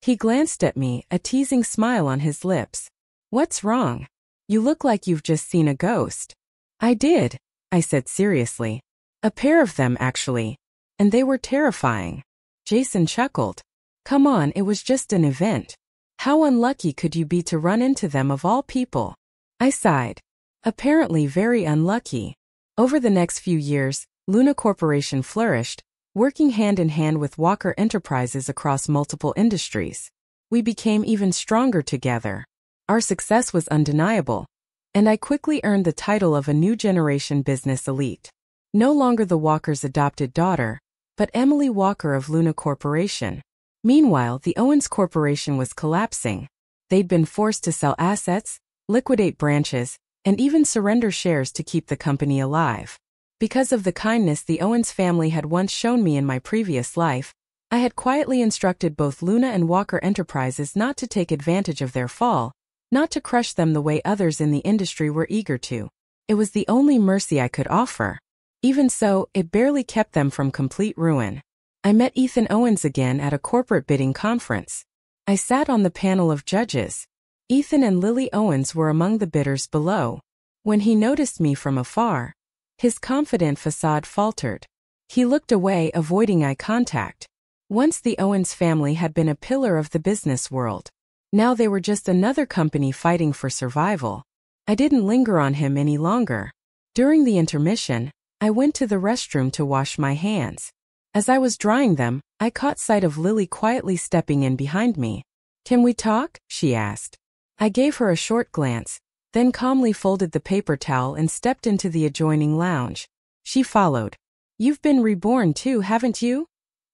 He glanced at me, a teasing smile on his lips. "What's wrong? You look like you've just seen a ghost." "I did," I said seriously. "A pair of them, actually. And they were terrifying." Jason chuckled. "Come on, it was just an event. How unlucky could you be to run into them of all people?" I sighed. Apparently very unlucky. Over the next few years, Luna Corporation flourished, working hand in hand with Walker Enterprises across multiple industries. We became even stronger together. Our success was undeniable, and I quickly earned the title of a new generation business elite. No longer the Walkers' adopted daughter, but Emily Walker of Luna Corporation. Meanwhile, the Owens Corporation was collapsing. They'd been forced to sell assets, liquidate branches, and even surrender shares to keep the company alive. Because of the kindness the Owens family had once shown me in my previous life, I had quietly instructed both Luna and Walker Enterprises not to take advantage of their fall, not to crush them the way others in the industry were eager to. It was the only mercy I could offer. Even so, it barely kept them from complete ruin. I met Ethan Owens again at a corporate bidding conference. I sat on the panel of judges. Ethan and Lily Owens were among the bidders below. When he noticed me from afar, his confident facade faltered. He looked away, avoiding eye contact. Once the Owens family had been a pillar of the business world. Now they were just another company fighting for survival. I didn't linger on him any longer. During the intermission, I went to the restroom to wash my hands. As I was drying them, I caught sight of Lily quietly stepping in behind me. "Can we talk?" she asked. I gave her a short glance, then calmly folded the paper towel and stepped into the adjoining lounge. She followed. "You've been reborn too, haven't you?"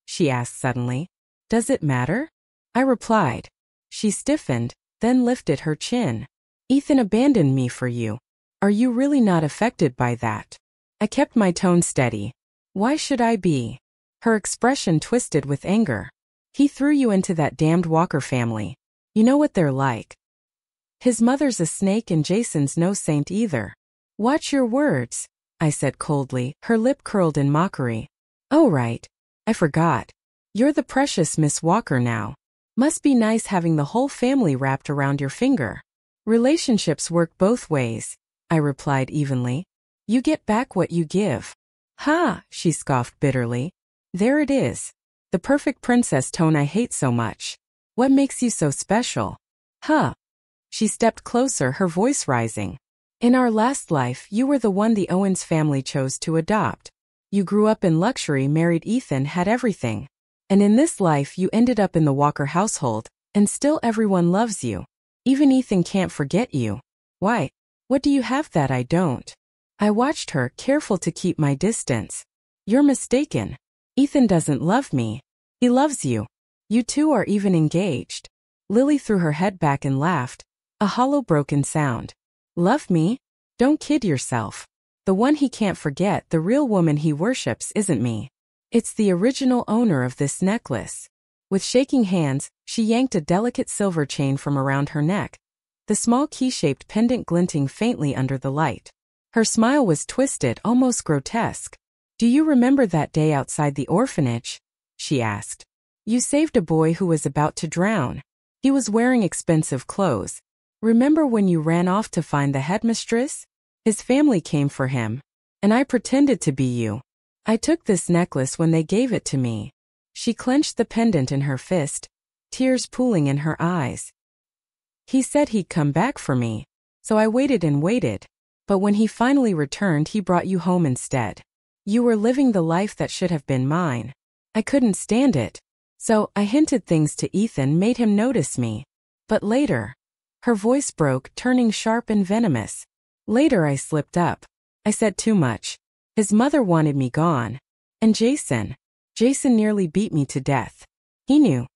she asked suddenly. "Does it matter?" I replied. She stiffened, then lifted her chin. "Ethan abandoned me for you. Are you really not affected by that?" I kept my tone steady. "Why should I be?" Her expression twisted with anger. "He threw you into that damned Walker family. You know what they're like. His mother's a snake and Jason's no saint either." "Watch your words," I said coldly, her lip curled in mockery. "Oh right. I forgot. You're the precious Miss Walker now. Must be nice having the whole family wrapped around your finger." "Relationships work both ways," I replied evenly. "You get back what you give." "Ha," she scoffed bitterly. "There it is. The perfect princess tone I hate so much. What makes you so special?" "Huh." She stepped closer, her voice rising. "In our last life, you were the one the Owens family chose to adopt. You grew up in luxury, married Ethan, had everything. And in this life you ended up in the Walker household, and still everyone loves you. Even Ethan can't forget you. Why? What do you have that I don't?" I watched her, careful to keep my distance. "You're mistaken. Ethan doesn't love me. He loves you. You two are even engaged." Lily threw her head back and laughed, a hollow broken sound. "Love me? Don't kid yourself. The one he can't forget, the real woman he worships, isn't me. It's the original owner of this necklace." With shaking hands, she yanked a delicate silver chain from around her neck, the small key-shaped pendant glinting faintly under the light. Her smile was twisted, almost grotesque. "Do you remember that day outside the orphanage?" she asked. "You saved a boy who was about to drown. He was wearing expensive clothes. Remember when you ran off to find the headmistress? His family came for him, and I pretended to be you. I took this necklace when they gave it to me." She clenched the pendant in her fist, tears pooling in her eyes. "He said he'd come back for me, so I waited and waited. But when he finally returned, he brought you home instead. You were living the life that should have been mine. I couldn't stand it. So I hinted things to Ethan, made him notice me. But later," her voice broke, turning sharp and venomous. "Later I slipped up. I said too much. His mother wanted me gone. And Jason nearly beat me to death. He knew.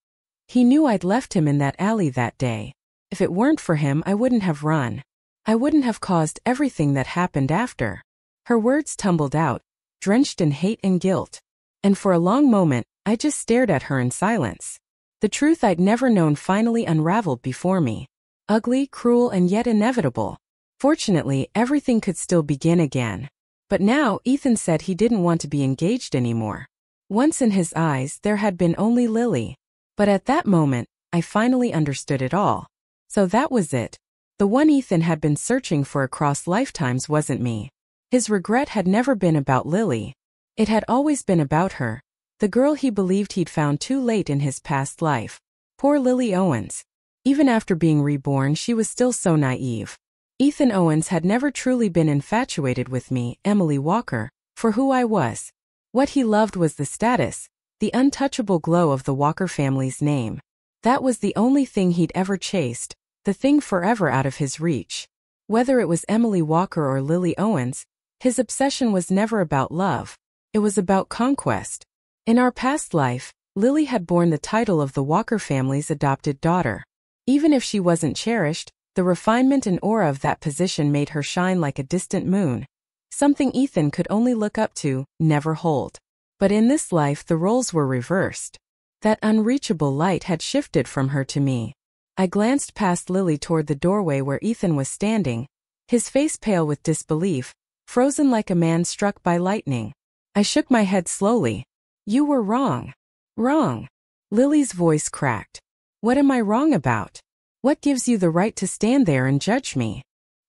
He knew I'd left him in that alley that day. If it weren't for him, I wouldn't have run. I wouldn't have caused everything that happened after." Her words tumbled out, drenched in hate and guilt. And for a long moment, I just stared at her in silence. The truth I'd never known finally unraveled before me. Ugly, cruel, and yet inevitable. Fortunately, everything could still begin again. But now, Ethan said he didn't want to be engaged anymore. Once in his eyes, there had been only Lily. But at that moment, I finally understood it all. So that was it. The one Ethan had been searching for across lifetimes wasn't me. His regret had never been about Lily. It had always been about her, the girl he believed he'd found too late in his past life. Poor Lily Owens. Even after being reborn, she was still so naive. Ethan Owens had never truly been infatuated with me, Emily Walker, for who I was. What he loved was the status, the untouchable glow of the Walker family's name. That was the only thing he'd ever chased, the thing forever out of his reach. Whether it was Emily Walker or Lily Owens, his obsession was never about love. It was about conquest. In our past life, Lily had borne the title of the Walker family's adopted daughter. Even if she wasn't cherished, the refinement and aura of that position made her shine like a distant moon, something Ethan could only look up to, never hold. But in this life the roles were reversed. That unreachable light had shifted from her to me. I glanced past Lily toward the doorway where Ethan was standing, his face pale with disbelief, frozen like a man struck by lightning. I shook my head slowly. You were wrong. Wrong. Lily's voice cracked. What am I wrong about? What gives you the right to stand there and judge me?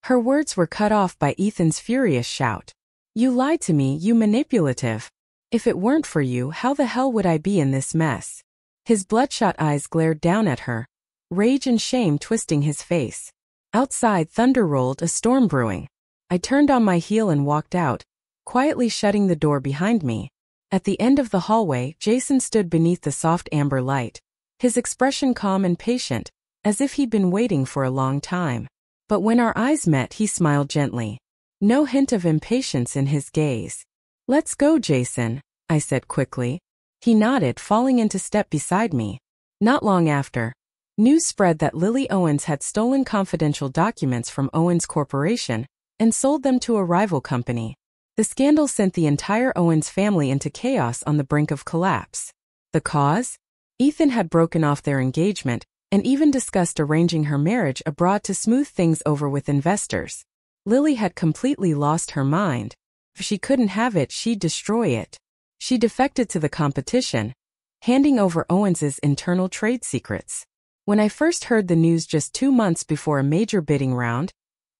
Her words were cut off by Ethan's furious shout. You lied to me, you manipulative. If it weren't for you, how the hell would I be in this mess? His bloodshot eyes glared down at her, rage and shame twisting his face. Outside thunder rolled, a storm brewing. I turned on my heel and walked out, quietly shutting the door behind me. At the end of the hallway, Jason stood beneath the soft amber light, his expression calm and patient, as if he'd been waiting for a long time. But when our eyes met, he smiled gently. No hint of impatience in his gaze. Let's go, Jason, I said quickly. He nodded, falling into step beside me. Not long after, news spread that Lily Owens had stolen confidential documents from Owens Corporation and sold them to a rival company. The scandal sent the entire Owens family into chaos on the brink of collapse. The cause? Ethan had broken off their engagement and even discussed arranging her marriage abroad to smooth things over with investors. Lily had completely lost her mind. If she couldn't have it, she'd destroy it. She defected to the competition, handing over Owens's internal trade secrets. When I first heard the news just 2 months before a major bidding round,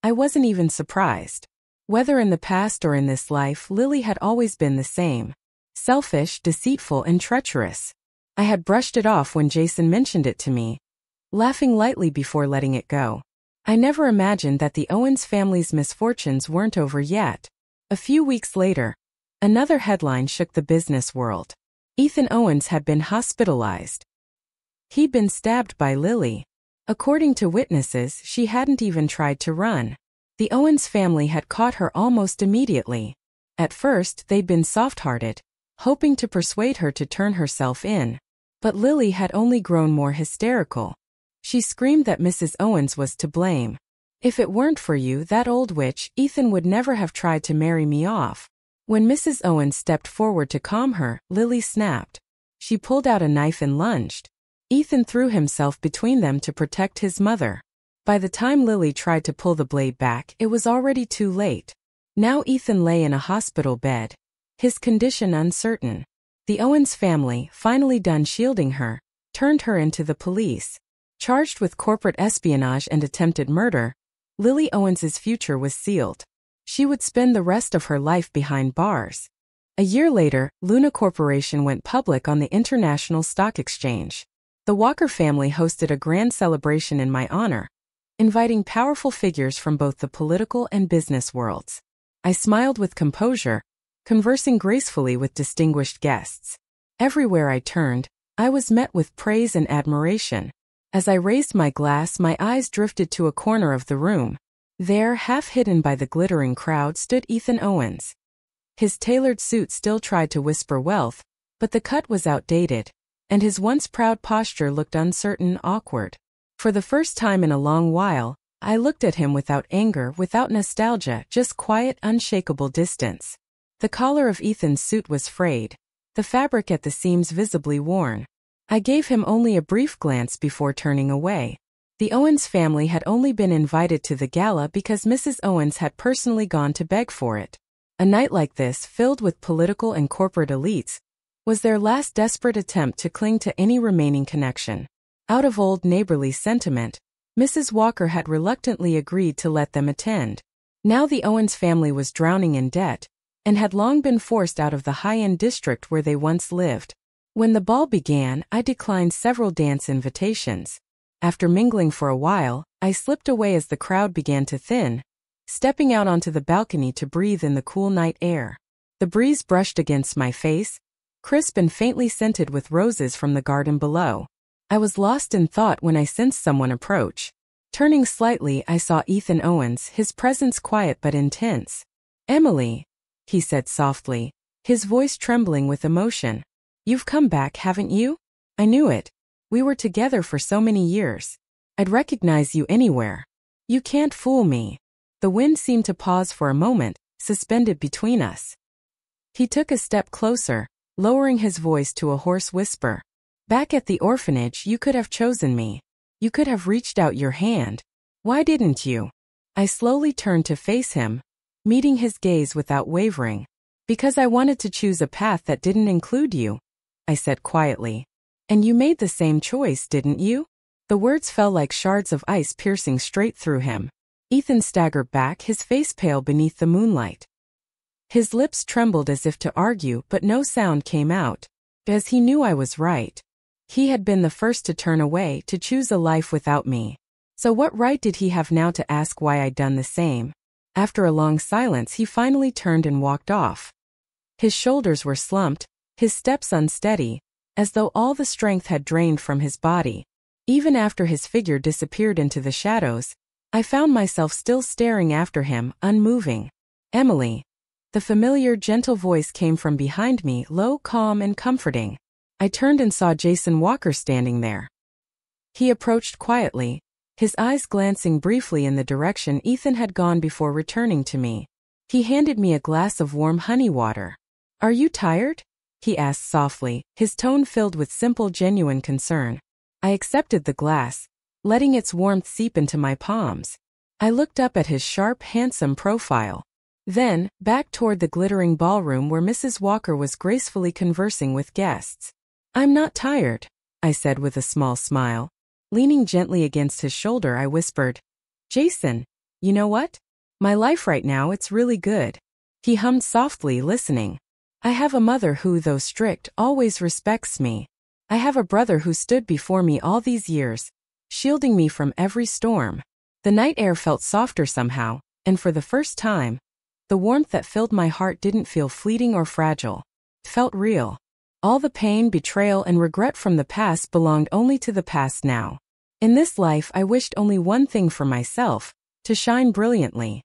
I wasn't even surprised. Whether in the past or in this life, Lily had always been the same. Selfish, deceitful, and treacherous. I had brushed it off when Jason mentioned it to me, laughing lightly before letting it go. I never imagined that the Owens family's misfortunes weren't over yet. A few weeks later, another headline shook the business world. Ethan Owens had been hospitalized. He'd been stabbed by Lily. According to witnesses, she hadn't even tried to run. The Owens family had caught her almost immediately. At first, they'd been soft-hearted, hoping to persuade her to turn herself in. But Lily had only grown more hysterical. She screamed that Mrs. Owens was to blame. If it weren't for you, that old witch, Ethan would never have tried to marry me off. When Mrs. Owens stepped forward to calm her, Lily snapped. She pulled out a knife and lunged. Ethan threw himself between them to protect his mother. By the time Lily tried to pull the blade back, it was already too late. Now Ethan lay in a hospital bed, his condition uncertain. The Owens family, finally done shielding her, turned her into the police. Charged with corporate espionage and attempted murder, Lily Owens's future was sealed. She would spend the rest of her life behind bars. A year later, Luna Corporation went public on the International Stock Exchange. The Walker family hosted a grand celebration in my honor, inviting powerful figures from both the political and business worlds. I smiled with composure, conversing gracefully with distinguished guests. Everywhere I turned, I was met with praise and admiration. As I raised my glass, my eyes drifted to a corner of the room. There, half hidden by the glittering crowd, stood Ethan Owens. His tailored suit still tried to whisper wealth, but the cut was outdated, and his once proud posture looked uncertain, awkward. For the first time in a long while, I looked at him without anger, without nostalgia, just quiet, unshakable distance. The collar of Ethan's suit was frayed, the fabric at the seams visibly worn. I gave him only a brief glance before turning away. The Owens family had only been invited to the gala because Mrs. Owens had personally gone to beg for it. A night like this, filled with political and corporate elites, was their last desperate attempt to cling to any remaining connection. Out of old neighborly sentiment, Mrs. Walker had reluctantly agreed to let them attend. Now the Owens family was drowning in debt, and had long been forced out of the high-end district where they once lived. When the ball began, I declined several dance invitations. After mingling for a while, I slipped away as the crowd began to thin, stepping out onto the balcony to breathe in the cool night air. The breeze brushed against my face, crisp and faintly scented with roses from the garden below. I was lost in thought when I sensed someone approach. Turning slightly, I saw Ethan Owens, his presence quiet but intense. "Emily," he said softly, his voice trembling with emotion. "You've come back, haven't you? I knew it. We were together for so many years. I'd recognize you anywhere. You can't fool me." The wind seemed to pause for a moment, suspended between us. He took a step closer, lowering his voice to a hoarse whisper. "Back at the orphanage, you could have chosen me. You could have reached out your hand. Why didn't you?" I slowly turned to face him, meeting his gaze without wavering. "Because I wanted to choose a path that didn't include you," I said quietly. "And you made the same choice, didn't you?" The words fell like shards of ice piercing straight through him. Ethan staggered back, his face pale beneath the moonlight. His lips trembled as if to argue, but no sound came out. As he knew I was right. He had been the first to turn away, to choose a life without me. So what right did he have now to ask why I'd done the same? After a long silence, he finally turned and walked off. His shoulders were slumped, his steps unsteady, as though all the strength had drained from his body. Even after his figure disappeared into the shadows, I found myself still staring after him, unmoving. "Emily." The familiar, gentle voice came from behind me, low, calm, and comforting. I turned and saw Jason Walker standing there. He approached quietly, his eyes glancing briefly in the direction Ethan had gone before returning to me. He handed me a glass of warm honey water. "Are you tired?" he asked softly, his tone filled with simple, genuine concern. I accepted the glass, letting its warmth seep into my palms. I looked up at his sharp, handsome profile. Then, back toward the glittering ballroom where Mrs. Walker was gracefully conversing with guests. "I'm not tired," I said with a small smile. Leaning gently against his shoulder, I whispered, "Jason, you know what? My life right now, it's really good." He hummed softly, listening. "I have a mother who, though strict, always respects me. I have a brother who stood before me all these years, shielding me from every storm." The night air felt softer somehow, and for the first time, the warmth that filled my heart didn't feel fleeting or fragile. It felt real. All the pain, betrayal, and regret from the past belonged only to the past now. In this life, I wished only one thing for myself, to shine brilliantly.